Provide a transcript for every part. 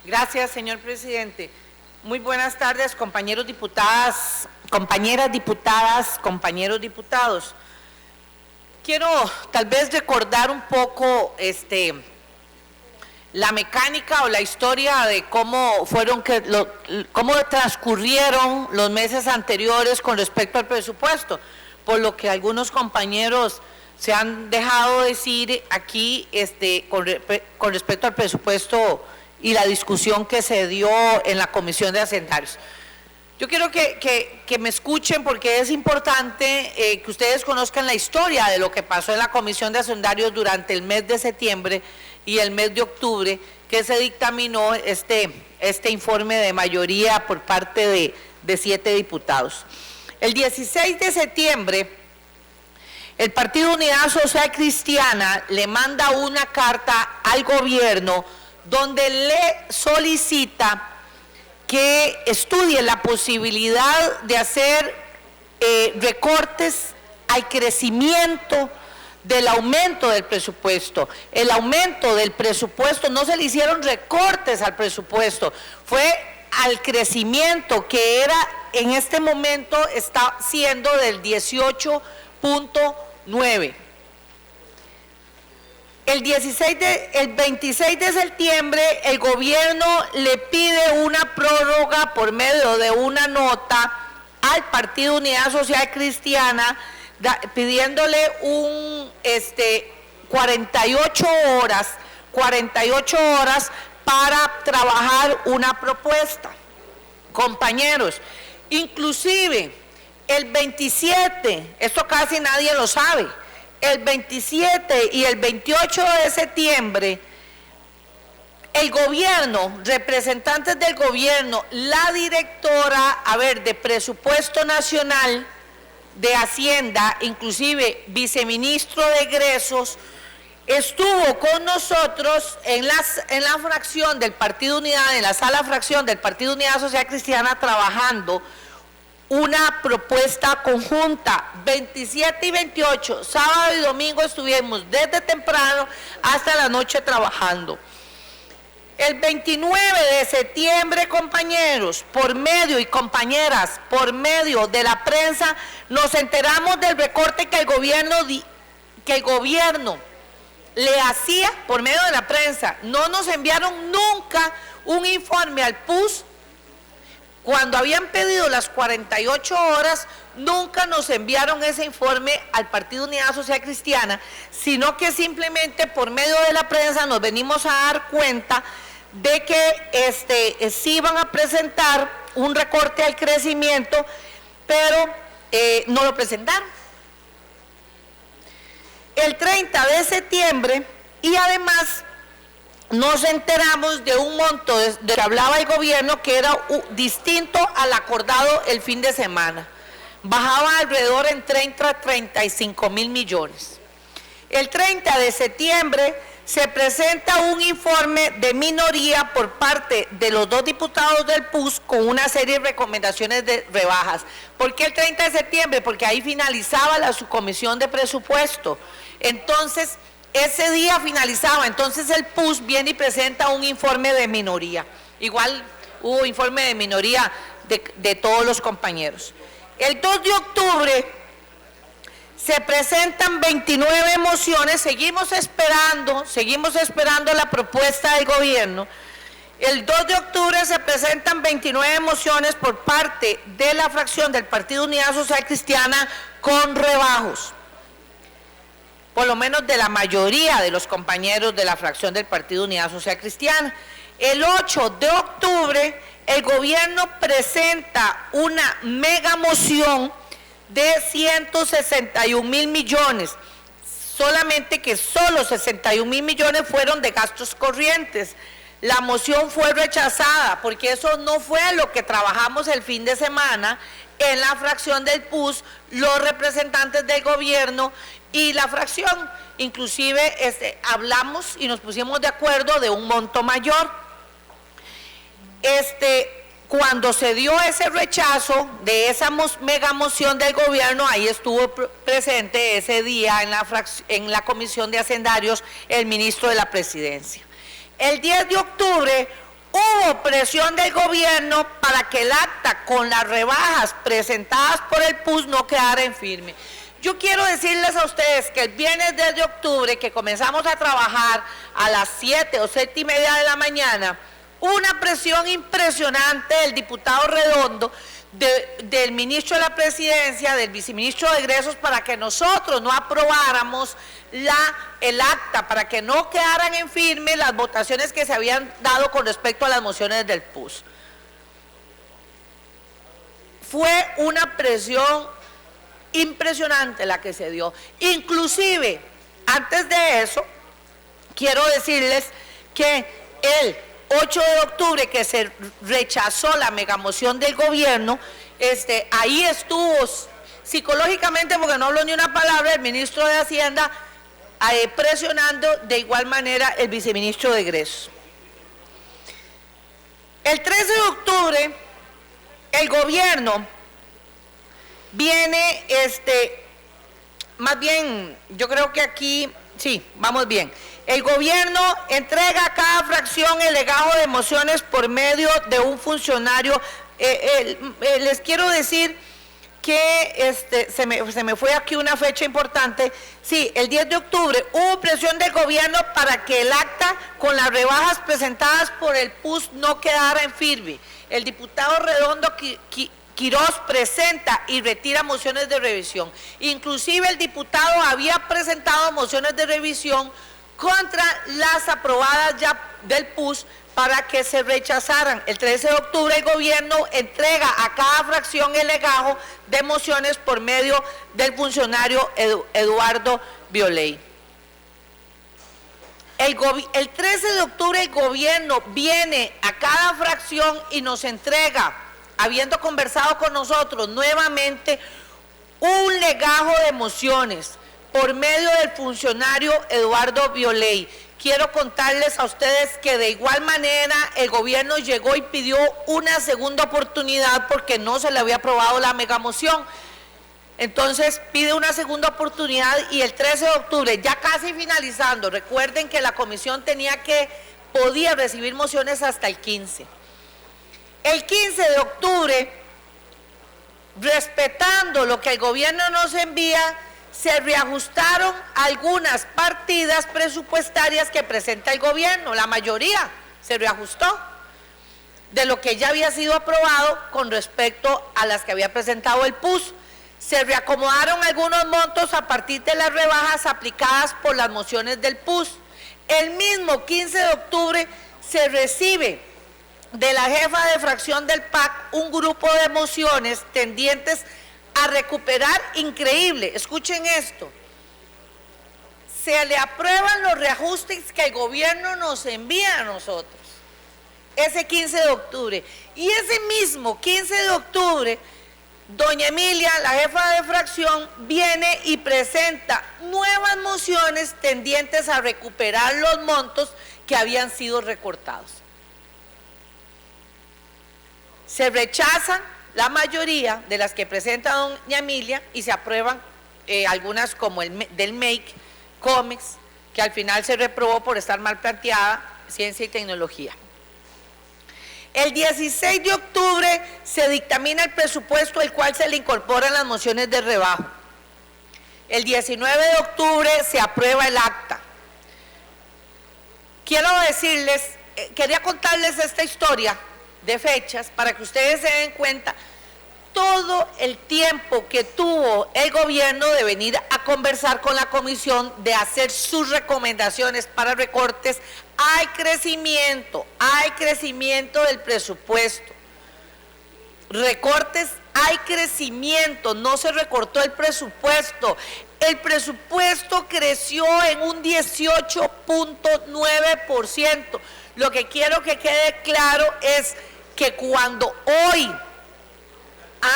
Gracias, señor presidente. Muy buenas tardes, compañeros diputadas, compañeras diputadas, compañeros diputados. Quiero tal vez recordar un poco la mecánica o la historia de cómo transcurrieron los meses anteriores con respecto al presupuesto, por lo que algunos compañeros se han dejado decir aquí con respecto al presupuesto y la discusión que se dio en la Comisión de Hacendarios. Yo quiero que me escuchen porque es importante que ustedes conozcan la historia de lo que pasó en la Comisión de Hacendarios durante el mes de septiembre y el mes de octubre, que se dictaminó este informe de mayoría por parte de 7 diputados. El 16 de septiembre, el Partido Unidad Social Cristiana le manda una carta al gobierno donde le solicita que estudie la posibilidad de hacer recortes al crecimiento del aumento del presupuesto. El aumento del presupuesto, no se le hicieron recortes al presupuesto, fue al crecimiento que era en este momento está siendo del 18.9. El 26 de septiembre el gobierno le pide una prórroga por medio de una nota al Partido Unidad Social Cristiana pidiéndole 48 horas para trabajar una propuesta. Compañeros, inclusive el 27, esto casi nadie lo sabe, el 27 y el 28 de septiembre, el gobierno, representantes del gobierno, la directora, de Presupuesto Nacional, de Hacienda, inclusive viceministro de Egresos, estuvo con nosotros en la fracción del Partido Unidad, en la sala fracción del Partido Unidad Social Cristiana, trabajando una propuesta conjunta. 27 y 28, sábado y domingo estuvimos desde temprano hasta la noche trabajando. El 29 de septiembre, compañeros, por medio y compañeras, por medio de la prensa, nos enteramos del recorte que el gobierno le hacía por medio de la prensa. No nos enviaron nunca un informe al PUS. Cuando habían pedido las 48 horas, nunca nos enviaron ese informe al Partido Unidad Social Cristiana, sino que simplemente por medio de la prensa nos venimos a dar cuenta de que sí iban a presentar un recorte al crecimiento, pero no lo presentaron. El 30 de septiembre, y además nos enteramos de un monto de que hablaba el gobierno que era distinto al acordado el fin de semana. Bajaba alrededor en 30 a 35 mil millones. El 30 de septiembre se presenta un informe de minoría por parte de los 2 diputados del PUS con una serie de recomendaciones de rebajas. ¿Por qué el 30 de septiembre? Porque ahí finalizaba la subcomisión de presupuesto. Entonces, ese día finalizaba, entonces el PUS viene y presenta un informe de minoría. Igual hubo informe de minoría de todos los compañeros. El 2 de octubre se presentan 29 mociones, seguimos esperando la propuesta del gobierno. El 2 de octubre se presentan 29 mociones por parte de la fracción del Partido Unidad Social Cristiana con rebajos, por lo menos de la mayoría de los compañeros de la fracción del Partido Unidad Social Cristiana. El 8 de octubre, el gobierno presenta una mega moción de 161 mil millones, solamente que solo 61 mil millones fueron de gastos corrientes. La moción fue rechazada porque eso no fue lo que trabajamos el fin de semana en la fracción del PUS, los representantes del gobierno y la fracción. Inclusive hablamos y nos pusimos de acuerdo de un monto mayor. Cuando se dio ese rechazo de esa mega moción del gobierno, ahí estuvo presente ese día en la Comisión de Hacendarios el ministro de la Presidencia. El 10 de octubre hubo presión del gobierno para que el acta con las rebajas presentadas por el PUS no quedara en firme. Yo quiero decirles a ustedes que el viernes 10 de octubre, que comenzamos a trabajar a las 7 o 7:30 de la mañana, una presión impresionante del diputado Redondo, del ministro de la Presidencia, del viceministro de Egresos, para que nosotros no aprobáramos el acta, para que no quedaran en firme las votaciones que se habían dado con respecto a las mociones del PUS. Fue una presión impresionante la que se dio. Inclusive, antes de eso, quiero decirles que el 8 de octubre, que se rechazó la megamoción del gobierno, ahí estuvo psicológicamente, porque no habló ni una palabra, el ministro de Hacienda, presionando de igual manera el viceministro de Egresos. El 13 de octubre, el gobierno viene, más bien, yo creo que aquí, sí, vamos bien. El gobierno entrega a cada fracción el legajo de mociones por medio de un funcionario. Les quiero decir que se me fue aquí una fecha importante. Sí, el 10 de octubre hubo presión del gobierno para que el acta con las rebajas presentadas por el PUS no quedara en firme. El diputado Redondo Quirós presenta y retira mociones de revisión. Inclusive el diputado había presentado mociones de revisión contra las aprobadas ya del PUS para que se rechazaran. El 13 de octubre el gobierno entrega a cada fracción el legajo de mociones por medio del funcionario Eduardo Violey. El 13 de octubre el gobierno viene a cada fracción y nos entrega, habiendo conversado con nosotros nuevamente, un legajo de mociones por medio del funcionario Eduardo Violey. Quiero contarles a ustedes que de igual manera el gobierno llegó y pidió una segunda oportunidad porque no se le había aprobado la megamoción. Entonces pide una segunda oportunidad y el 13 de octubre, ya casi finalizando, recuerden que la comisión podía recibir mociones hasta el 15. El 15 de octubre, respetando lo que el gobierno nos envía, se reajustaron algunas partidas presupuestarias que presenta el gobierno. La mayoría se reajustó de lo que ya había sido aprobado con respecto a las que había presentado el PUS. Se reacomodaron algunos montos a partir de las rebajas aplicadas por las mociones del PUS. El mismo 15 de octubre se recibe de la jefa de fracción del PAC un grupo de mociones tendientes a recuperar, increíble, escuchen esto, se le aprueban los reajustes que el gobierno nos envía a nosotros, ese 15 de octubre. Y ese mismo 15 de octubre, doña Emilia, la jefa de fracción, viene y presenta nuevas mociones tendientes a recuperar los montos que habían sido recortados. Se rechazan la mayoría de las que presenta doña Emilia y se aprueban algunas como del MEIC, COMEX, que al final se reprobó por estar mal planteada, ciencia y tecnología. El 16 de octubre se dictamina el presupuesto, el cual se le incorporan las mociones de rebajo. El 19 de octubre se aprueba el acta. Quiero decirles, quería contarles esta historia de fechas para que ustedes se den cuenta todo el tiempo que tuvo el gobierno de venir a conversar con la comisión, de hacer sus recomendaciones para recortes. Hay crecimiento del presupuesto. Recortes, hay crecimiento, no se recortó el presupuesto. El presupuesto creció en un 18.9%. Lo que quiero que quede claro es que cuando hoy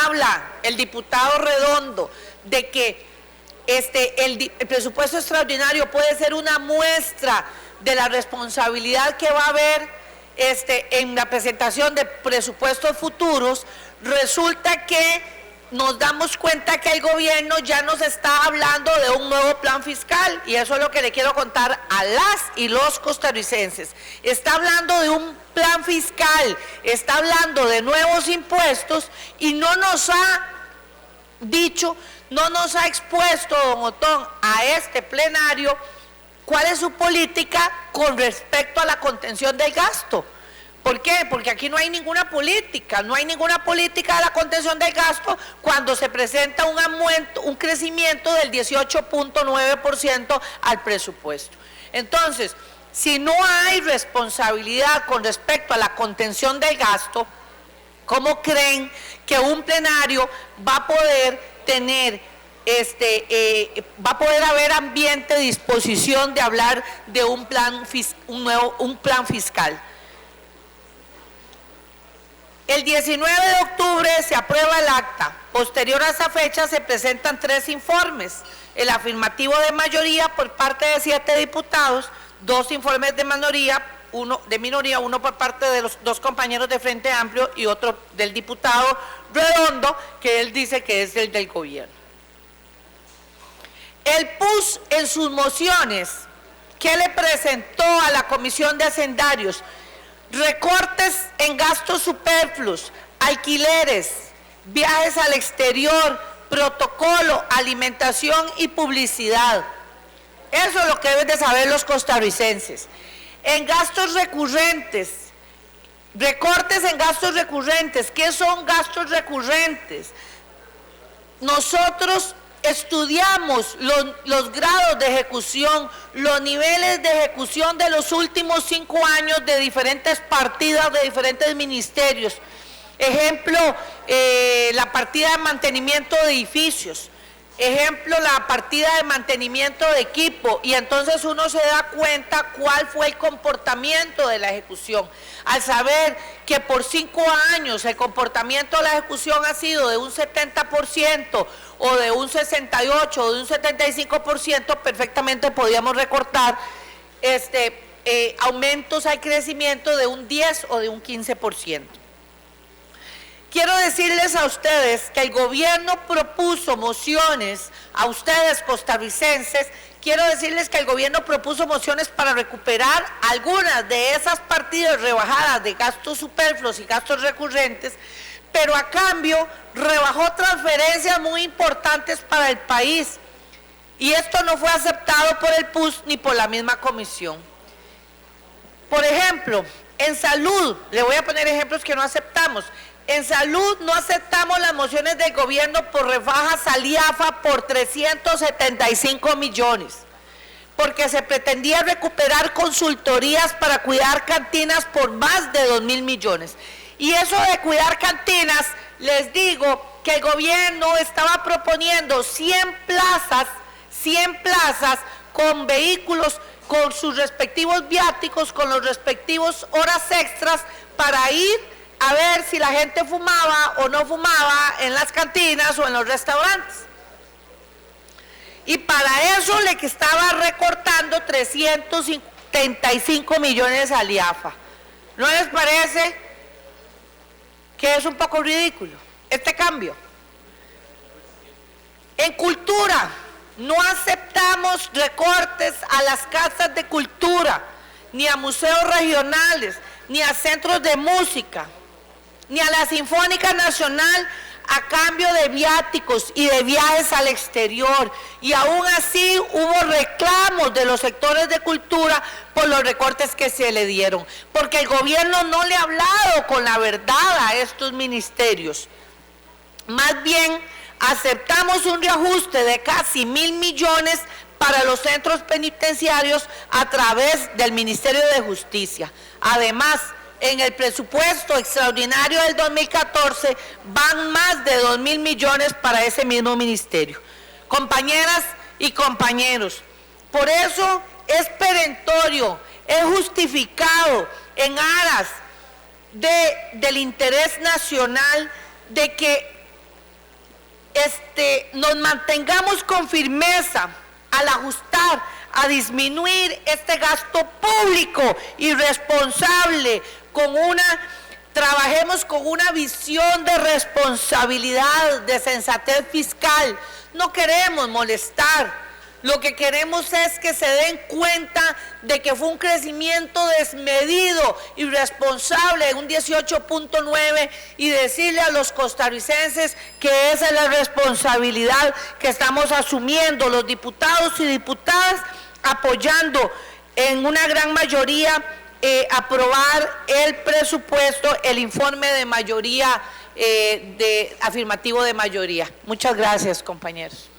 habla el diputado Redondo de que el presupuesto extraordinario puede ser una muestra de la responsabilidad que va a haber en la presentación de presupuestos futuros, resulta que nos damos cuenta que el gobierno ya nos está hablando de un nuevo plan fiscal, y eso es lo que le quiero contar a las y los costarricenses. Está hablando de un plan fiscal, está hablando de nuevos impuestos, y no nos ha dicho, no nos ha expuesto, don Otón, a este plenario cuál es su política con respecto a la contención del gasto. ¿Por qué? Porque aquí no hay ninguna política de la contención del gasto cuando se presenta un crecimiento del 18.9% al presupuesto. Entonces, si no hay responsabilidad con respecto a la contención del gasto, ¿cómo creen que un plenario va a poder tener, va a poder haber ambiente, disposición de hablar de un plan fiscal? El 19 de octubre se aprueba el acta. Posterior a esa fecha se presentan 3 informes. El afirmativo de mayoría por parte de 7 diputados, 2 informes de minoría, uno por parte de los 2 compañeros de Frente Amplio y otro del diputado Redondo, que él dice que es el del gobierno. El PUS en sus mociones que le presentó a la Comisión de Hacendarios: recortes en gastos superfluos, alquileres, viajes al exterior, protocolo, alimentación y publicidad. Eso es lo que deben de saber los costarricenses. En gastos recurrentes, recortes en gastos recurrentes. ¿Qué son gastos recurrentes? Nosotros estudiamos los grados de ejecución, los niveles de ejecución de los últimos 5 años de diferentes partidas de diferentes ministerios. Ejemplo, la partida de mantenimiento de edificios. Ejemplo, la partida de mantenimiento de equipo, y entonces uno se da cuenta cuál fue el comportamiento de la ejecución. Al saber que por 5 años el comportamiento de la ejecución ha sido de un 70% o de un 68% o de un 75%, perfectamente podíamos recortar aumentos al crecimiento de un 10 o de un 15%. Quiero decirles a ustedes que el gobierno propuso mociones, a ustedes costarricenses, quiero decirles que el gobierno propuso mociones para recuperar algunas de esas partidas rebajadas de gastos superfluos y gastos recurrentes, pero a cambio rebajó transferencias muy importantes para el país, y esto no fue aceptado por el PUS ni por la misma comisión. Por ejemplo, en salud, le voy a poner ejemplos que no aceptamos. En salud no aceptamos las mociones del gobierno por rebajas al IAFA por 375 millones, porque se pretendía recuperar consultorías para cuidar cantinas por más de 2.000 millones. Y eso de cuidar cantinas, les digo que el gobierno estaba proponiendo 100 plazas con vehículos, con sus respectivos viáticos, con los respectivos horas extras, para ir a ver si la gente fumaba o no fumaba en las cantinas o en los restaurantes. Y para eso le estaba recortando 375 millones al IAFA. ¿No les parece que es un poco ridículo este cambio? En cultura, no aceptamos recortes a las casas de cultura, ni a museos regionales, ni a centros de música, ni a la Sinfónica Nacional, a cambio de viáticos y de viajes al exterior. Y aún así hubo reclamos de los sectores de cultura por los recortes que se le dieron, porque el gobierno no le ha hablado con la verdad a estos ministerios. Más bien, aceptamos un reajuste de casi 1.000 millones para los centros penitenciarios a través del Ministerio de Justicia. Además, en el presupuesto extraordinario del 2014 van más de 2.000 millones para ese mismo ministerio. Compañeras y compañeros, por eso es perentorio, es justificado en aras del interés nacional de que nos mantengamos con firmeza al ajustar, a disminuir este gasto público irresponsable con una Trabajemos con una visión de responsabilidad, de sensatez fiscal. No queremos molestar. Lo que queremos es que se den cuenta de que fue un crecimiento desmedido, irresponsable, en un 18.9, y decirle a los costarricenses que esa es la responsabilidad que estamos asumiendo los diputados y diputadas, apoyando en una gran mayoría aprobar el presupuesto, el informe de mayoría, afirmativo de mayoría. Muchas gracias, compañeros.